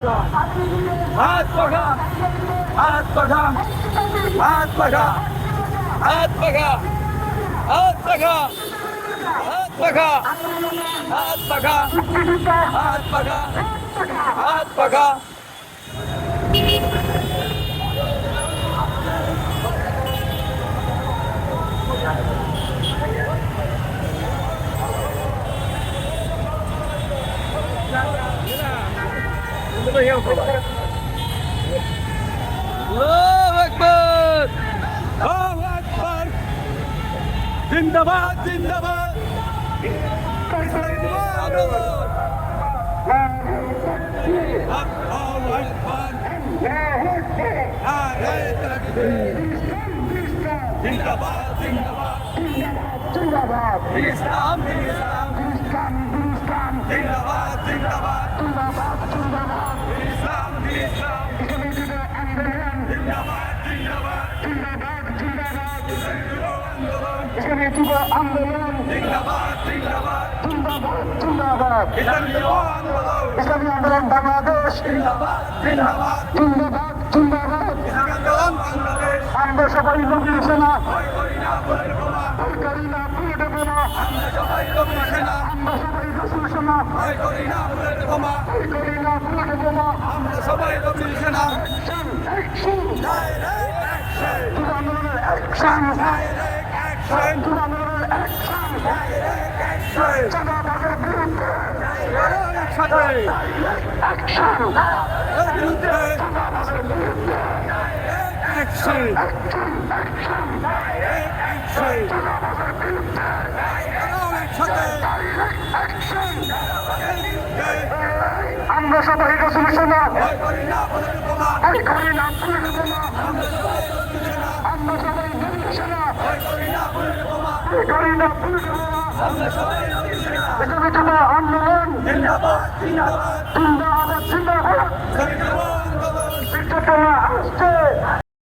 हाथ पकड़ा हाथ पकड़ा हाथ पकड़ा हाथ पकड़ा हाथ पकड़ा हाथ पकड़ा हाथ पकड़ा हाथ पकड़ा हाथ पकड़ा Allahu Akbar! Allahu Akbar! Zindabad, Zindabad! Allahu Akbar! Nare Takbir! Zindabad, Zindabad! Islam, Islam! Zindabad, Zindabad! Islam, Islam! আন্দোলন ইসলামী আন্দোলন বাংলাদেশ আমরা সবাই নবীর সেনা করি না পুরো বোমা আমরা সবাই রসুল সেনা করি না পুরো বোমা আমরা সবাই নবীর সেনা আন্দোলনের অ্যাকশন আন্দোলনের অ্যাকশন চাঁদাবাজের বিরুদ্ধে অ্যাকশন চাঁদাবাজের বিরুদ্ধে আমরা সবাই রসুল সেনা করি না পুরো বোমা আমরা সবাই নবীর সেনা করি না পুরো বোমা আন্দোলন জিন্দাবাদ জিন্দাবাদ আসছে